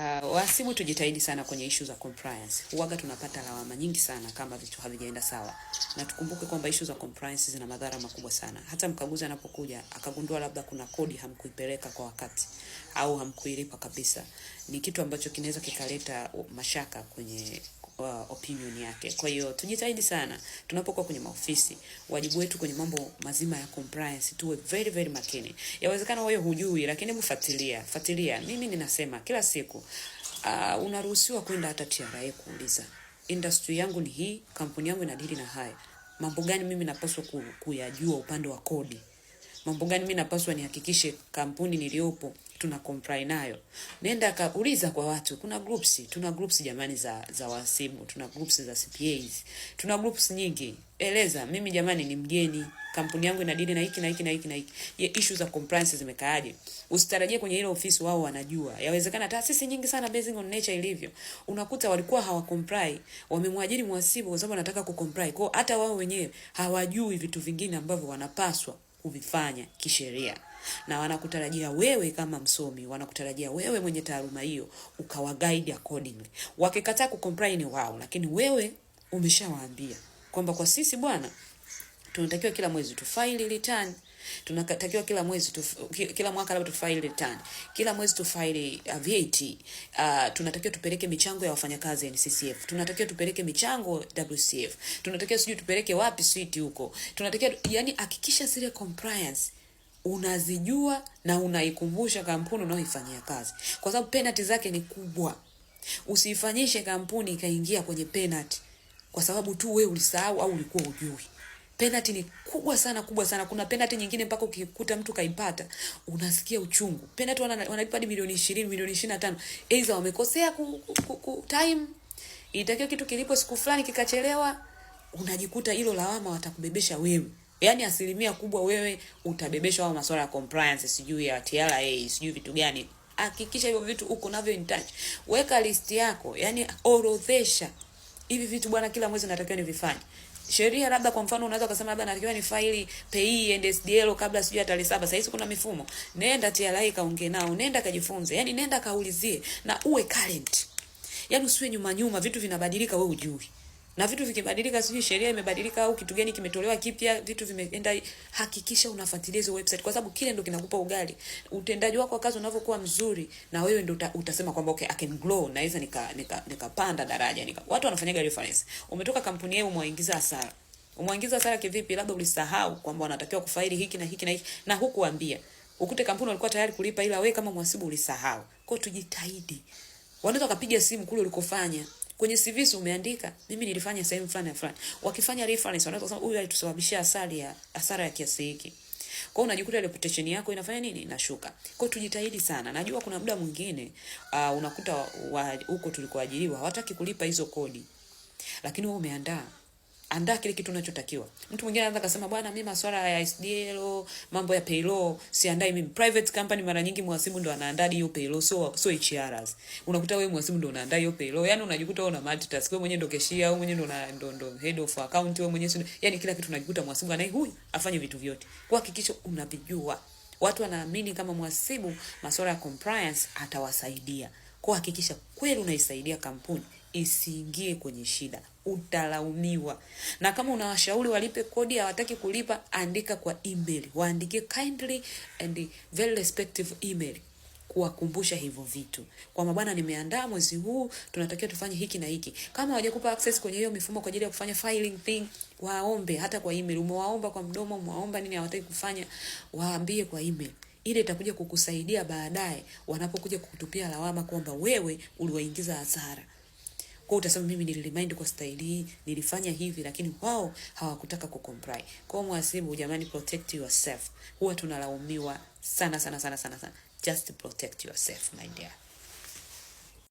Wahasibu tujitahidi sana kwenye issue za compliance. Huaga tunapata lawama nyingi sana kama vitu havijaenda sawa. Na tukumbuke kwamba issue za compliance zina madhara makubwa sana. Hata mkaguzi anapokuja akagundua labda kuna kodi hamkuipeleka kwa wakati au hamkuilipa kabisa, ni kitu ambacho kinaweza kikaleta mashaka kwenye opinion yake. Kwa hiyo tujitahidi sana tunapokuwa kwenye maofisi, wajibu wetu kwenye mambo mazima ya compliance tuwe very very makini. Yawezekana wewe hujui, lakini fuatilia. Mimi ninasema kila siku unaruhusiwa kwenda hata TRA kuuliza, industry yangu ni hii, kampuni yangu inadili na haya, mambo gani mimi napaswa kuyajua upande wa kodi, mambo gani mimi napaswa nihakikishe kampuni niliopo tuna comply nayo. Nenda kauliza kwa watu. Tuna groups jamani za wahasibu, tuna groups za CPAs, tuna groups nyingi. Eleza, mimi jamani ni mgeni, kampuni yangu inadili na hiki na hiki na hiki na hiki. Issue za compliance zimekaaje? Usitarajie kwenye ile ofisi wao wanajua. Yawezekana taasisi nyingi sana basing on nature ilivyo, unakuta walikuwa hawa comply, wamemwajiri mhasibu kwa sababu anataka kucomply. Kwa hata wao wenyewe hawajui vitu vingine ambavyo wanapaswa kuvifanya kisheria. Na wanakutarajia wewe kama msomi, wanakutarajia wewe mwenye taaluma hiyo ukawa guide accordingly. Wakikataa kucomply ni wao, lakini wewe umeshawaambia kwamba kwa sisi bwana tunatakiwa kila mwezi tufile return, tunatakiwa kila mwaka labda tufile return, kila mwezi tufile VAT, tunatakiwa tupeleke michango ya wafanyakazi NCCF, tunatakiwa tupeleke michango WCF, tunatakiwa sijui tupeleke wapi switi huko, tunatakiwa yani hakikisha zile compliance unazijua na unaikumbusha kampuni unaoifanyia kazi, kwa sababu penalty zake ni kubwa. Usifanyishe kampuni ikaingia kwenye penalty kwa sababu tu wewe ulisahau au ulikuwa hujui. Penalty ni kubwa sana. Kuna penalty nyingine mpaka ukikuta mtu kaipata unasikia uchungu. Penalty wanalipa hadi milioni 20, milioni 25. Aidha wamekosea time, itakiwa kitu kilipo siku fulani kikachelewa, unajikuta hilo lawama watakubebesha wewe. Yaani asilimia kubwa wewe utabebeshwa au masuala ya compliance, sijui ya TRA, sijui vitu gani. Hakikisha hivyo vitu uko navyo in touch. Weka list yako, yani orodhesha hivi vitu bwana, kila mwezi natakiwa nivifanye. Sheria labda kwa mfano unaweza kusema labda natakiwa ni file pay and SDL kabla sijui tarehe 7. Sasa hizi kuna mifumo. Nenda TRA kaongee nao, nenda kajifunze. Yani nenda kaulizie na uwe current. Yani usiwe nyuma, vitu vinabadilika wewe ujui. Na vitu vikibadilika, sijui sheria imebadilika au kitu gani kimetolewa kipya, vitu vimeenda, hakikisha unafuatilia hizo website, kwa sababu kile ndo kinakupa ugali. Utendaji wako wa kazi unavyokuwa mzuri, na wewe ndo utasema kwamba okay, I can grow, naweza nikapanda daraja. Watu wanafanyaga reference. Umetoka kampuni yao umeingiza hasara. Umeingiza hasara kivipi? Labda ulisahau kwamba wanatakiwa kufaili hiki na hiki na hiki na hukuambia. Ukute kampuni walikuwa tayari kulipa, ila wewe kama mhasibu ulisahau. Kwa hiyo tujitahidi. Wanaweza kupiga simu kule ulikofanya. Kwenye CV umeandika mimi nilifanya sehemu fulani. Wakifanya reference wanaweza kusema huyu alitusababishia hasara ya kiasi hiki. Kwa hiyo unajikuta reputation yako inafanya nini? Inashuka. Kwa hiyo tujitahidi sana. Najua kuna muda mwingine unakuta huko tulikoajiriwa hawataki kulipa hizo kodi, lakini wewe andaa kile kitu unachotakiwa. Mtu mwingine anaweza kusema bwana, mimi masuala ya SDL, mambo ya payroll siandai mimi. Private company mara nyingi mhasibu ndo anaandaa hiyo payroll, so HRs. Unakuta wewe mhasibu ndo unaandaa hiyo payroll. Yaani unajikuta una multitask. Wewe mwenyewe ndo cashier, wewe mwenyewe ndo head of account, wewe mwenyewe yaani kila kitu unajikuta mhasibu anaye huyu afanye vitu vyote. Kwa hakikisha unavijua. Watu wanaamini kama mhasibu masuala ya compliance atawasaidia. Kwa hakikisha kweli unaisaidia kampuni isiingie kwenye shida, utalaumiwa. Na kama unawashauri walipe kodi hawataki kulipa, andika kwa email. Waandike kindly and very respectful email kuwakumbusha hivyo vitu. Kwa mabwana, nimeandaa mwezi huu tunatakiwa tufanye hiki na hiki. Kama hawajakupa access kwenye hiyo mifumo kwa ajili ya kufanya filing thing, waombe hata kwa email. Umewaomba kwa mdomo, umewaomba nini hawataki kufanya, waambie kwa email. Ile itakuja kukusaidia baadaye wanapokuja kukutupia lawama kwamba wewe uliwaingiza hasara. Kwa utasema mimi niliremind kwa style hii, nilifanya hivi, lakini wao hawakutaka kucomply. Kwa mhasibu jamani, protect yourself. Huwa tunalaumiwa sana. Just protect yourself my dear.